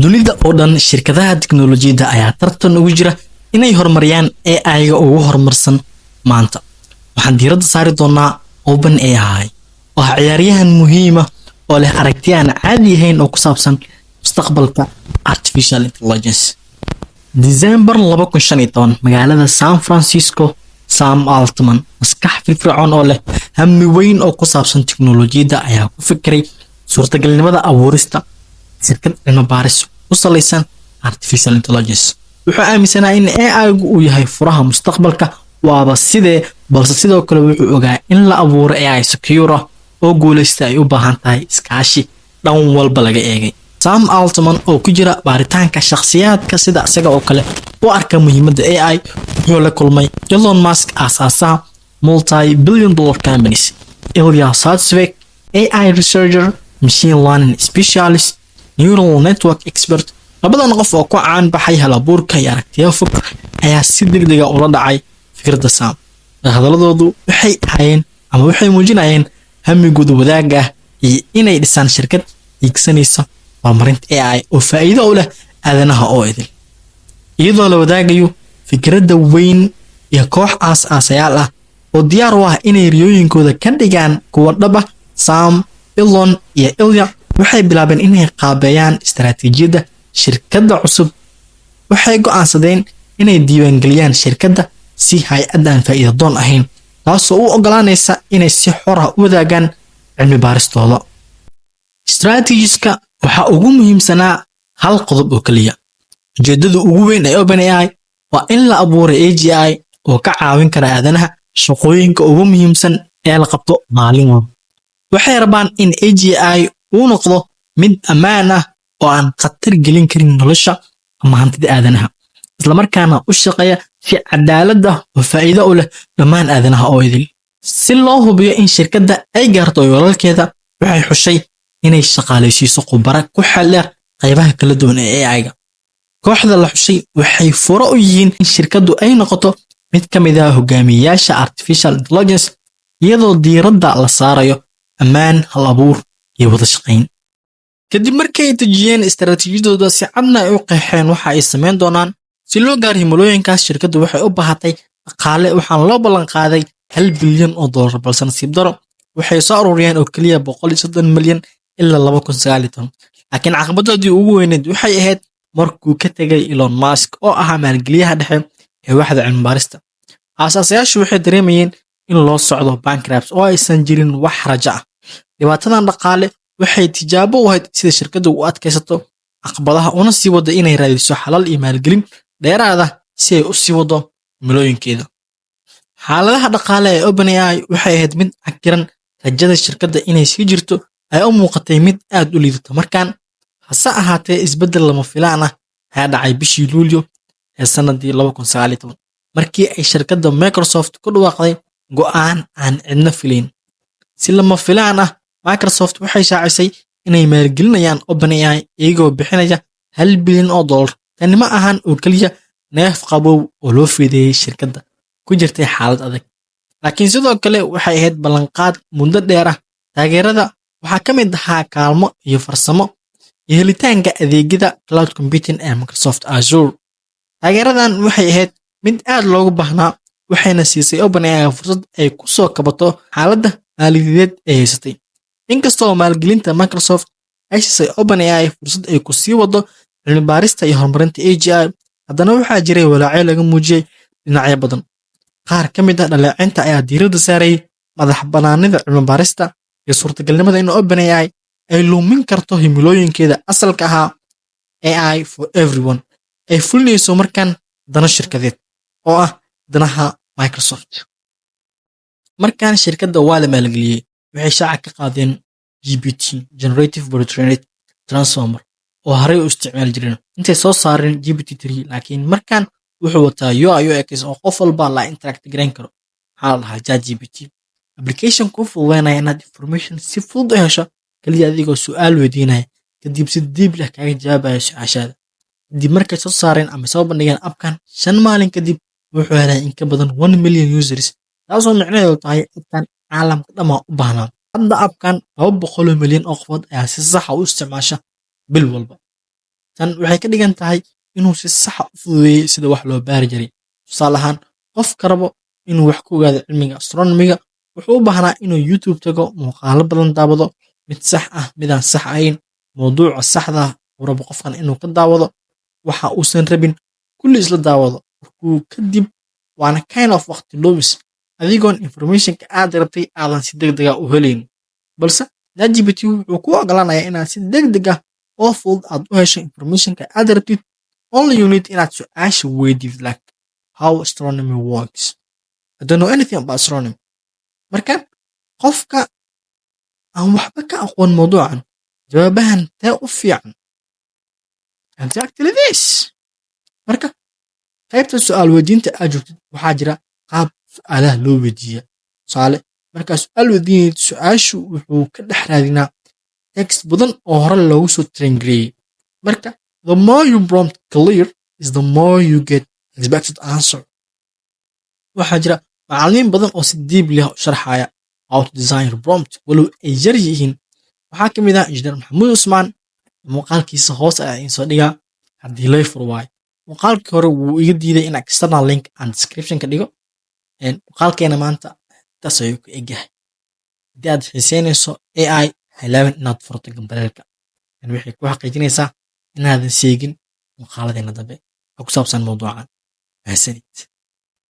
dunida oo dhan shirkadaha tiknoolajiyadda ayaa tartan ugu jira inay horumariyaan AI-ga ugu horumarsan maanta. Waxaan diiradda saari doonaa OpenAI oo ah ciyaaryahan muhiim ah oo leh aragti aan caadi ahayn oo ku saabsan mustaqbalka artificial intelligence. December 2015 magaalada San Francisco, Sam Altman, maskax firfircoon oo leh hammi weyn oo ku saabsan tiknoolajiyadda ayaa ku fikiray suurtagalnimada abuurista shirkad cilmi baaris ku salaysan artificial intelligence. Wuxuu aaminsanaa in AI-gu uu yahay furaha mustaqbalka waaba balse sidoo kale wuxuu ogaa in la abuuro AI secure ah oo guuleysta ay u baahan tahay iskaashi dhan walba laga eegay. Sam Altman oo ku jira baaritaanka shakhsiyaadka sida isaga oo kale u arka muhiimadda AI wuxuu la kulmay Elon Musk, aasaasaha multi-billion-dollar companies, Ilya Sutskever, AI researcher, machine learning specialist, neural network expert. Labadan qof oo ku caan baxay hal-abuurka iyo aragtiyo fog ayaa si degdeg ah ula dhacay fikradda Sam. Hadalladoodu waxay muujinayeen hammigooda wadaagga ah iyo inay dhisaan shirkad hiigsanaysa horumarinta AI oo faa'iido u leh aadanaha oo idil. Iyadoo la wadaagayo fikradda weyn iyo koox aasayaal ah oo diyaar u ah inay riyooyinkooda ka dhigaan kuwa dhab ah, Sam, Elon iyo Ilya waxay bilaabeen inay qaabeeyaan istaraatiijiyadda shirkadda cusub. Waxay go'aansadeen inay diiwaangeliyaan shirkadda si hay'ad aan faa'iido doon ahayn, taasoo u oggolaanaysa inay si xor ah u wadaagaan cilmi baaristooda. Strategies-ka waxaa ugu muhiimsanaa hal qodob oo kaliya. Ujeedada ugu weyn ee OpenAI waa in la abuuro AGI oo ka caawin kara aadanaha shaqooyinka ugu muhiimsan ee la qabto maalin walba. Waxay rabaan in AGI uu noqdo mid ammaan ah oo aan khatar gelin karin nolosha ama hantida aadanaha, isla markaana u shaqeeya si cadaalad ah oo faa'iido u leh dhammaan aadanaha oo idil. Si loo hubiyo in shirkadda ay gaarto yoolalkeeda, waxay xushay inay shaqaalaysiiso khubaro ku xeel dheer qaybaha kala duwan ee AI-ga. Kooxda la xushay waxay furo u yihiin in shirkaddu ay noqoto mid ka mid ah hogaamiyayaasha artificial intelligence, iyadoo diiradda la saarayo ammaan, hal-abuur iyo wada shaqayn. Kadib markay ay dejiyeen istaraatiijiyadooda si cadna ay u qeexeen waxa ay samayn doonaan si loo gaaro himilooyinkaas, shirkaddu waxay u baahatay dhaqaale. Waxaan loo ballan qaaday $1 bilyan, balse nasiib daro waxay soo ururiyeen oo keliya $130 milyan ilaa 2019. Laakiin caqabadoodii ugu weyneed waxay ahayd markuu ka tegay Elon Musk oo ahaa maalgeliyaha dhexe ee waaxda cilmi baarista. Aasaasiyaashu waxay dareemayeen in loo socdo bankrupt oo aysan jirin wax rajo ah. Dhibaatadan dhaqaale waxay tijaabo u ahayd sida shirkaddu u adkaysato caqabadaha una sii wado inay raadiso xalal iyo maalgelin dheeraad ah si ay u sii wado milooyinkeeda. Xaaladaha dhaqaale ee OpenAI waxay ahayd mid cakiran. Rajada shirkadda inay sii jirto ay u muuqatay mid aad u liidata markaan. Hase ahaatee, isbeddel lama filaan ah ayaa dhacay bishii Luulyo ee sanadii 2019 markii ay shirkadda Microsoft ku dhawaaqday go'aan aan cidna filayn. Si lama filaan ah, Microsoft waxay shaacisay inay maalgelinayaan OpenAI iyagoo bixinaya $1 bilyan. Tani ma ahan oo kaliya neef qabow oo loo fideeyay shirkadda ku jirtay xaalad adag, laakiin sidoo kale waxay ahayd ballanqaad muddo dheer ah. Taageerada waxaa ka mid ahaa kaalmo iyo farsamo iyo helitaanka adeegyada cloud computing ee Microsoft Azure. Taageeradan waxay ahayd mid aad loogu baahnaa, waxayna siisay OpenAI fursad ay ku soo kabato xaaladda maaliyadeed ee haysatay. Inkastoo maalgelinta Microsoft ay siisay OpenAI fursad ay ku sii wado cilmi baarista iyo horumarinta AGI, haddana waxaa jiray walaacyo laga muujiyay dhinacyo badan. Qaar ka mid ah dhaleecaynta ayaa diiradda saarayay madax-bannaanida cilmi baarista iyo suurtagalnimada in OpenAI ay lumin karto himilooyinkeeda asalka ahaa AI for everyone ay fulinayso markaan dano shirkadeed oo ah danaha Microsoft. Markaan shirkadda waa la maalgeliyey, waxay shaaca ka qaadeen GPT, Generative Pre-trained Transformer, oo horey u isticmaali jireen intay soo saareen GPT-3. Laakiin markaan wuxuu wataa UI UX oo qof walba la interact gareyn karo. Waxaa la dhahaa ChatGPT, application kuu fududeynaya inaad information si fudud u hesho kaliya adigoo su'aal weydiinaya, kadib si dib leh kaaga jawaabaya su'aashaada. Kadib markay soo saareen ama soo bandhigeen appkan 5 maalin kadib, wuxuu helay in ka badan 1 million users, taasoo micnaheedu tahay appkan caalamka dhammaan u baahnaa. Hadda appkan 200 milyan oo qofood ayaa si sax ah u isticmaasha bil walba. tan waxay ka dhigan tahay inuu si saxa u fududeeyey sida wax loo baari jiray. Tusaale ahaan, qofka rabo inuu wax ku ogaado cilmiga astronomiga wuxuu u baahnaa inuu YouTube tago, muuqaalo badan daawado, mid sax ah, midaan sax ahayn, mawduuca saxda ah uu rabo qofkan inuu ka daawado, waxa uusan rabin kulli isla daawado. Markuu kadib waana kind of waqti lumis, adigoon informationka aad rabtay aadan si degdeg ah u helayn. Balse ChatGPT wuxuu kuu ogolaanayaa inaad si degdeg ah oo fudud aad u hesho informationka aad rabtid. Only you need inaad su'aasha weydiid like how astronomy works. I don't know anything about astronomy. Marka qofka aan waxba ka aqoon mawduucan, jawaabahan tee u fiican? Exactly this. Marka qaybta su'aal weydiinta aad joogtid waxaa jira qaab su'aalaha loo weydiiya. Tusaale, markaa su'aal weydiinaysid, su'aashu wuxuu ka dhex raadinaa text badan oo hore loogu soo train gareeyey. Marka the more you prompt clear is the more you get expected answer. Waxaa jira macallimiin badan oo si deep leh u sharxaya how to design your prompt walow ay yar yihiin. Waxaa ka mid ah Injineer Maxamuud Usmaan, muuqaalkiisa hoos ayaa idiin soo dhigaa haddii lay furo waayo. Muuqaalkii hore wuu iga diiday in external link aan description ka dhigo. Muuqaalkeena maanta taas ayuu ku egyahay. Haddii aad xiiseynayso AI, ha ilaawin inaad furto gambareelka. Waxay ku xaqiijinaysaa inaadan seegin muuqaaladeena dambe oo ku saabsan mawduucan. Mahadsanid.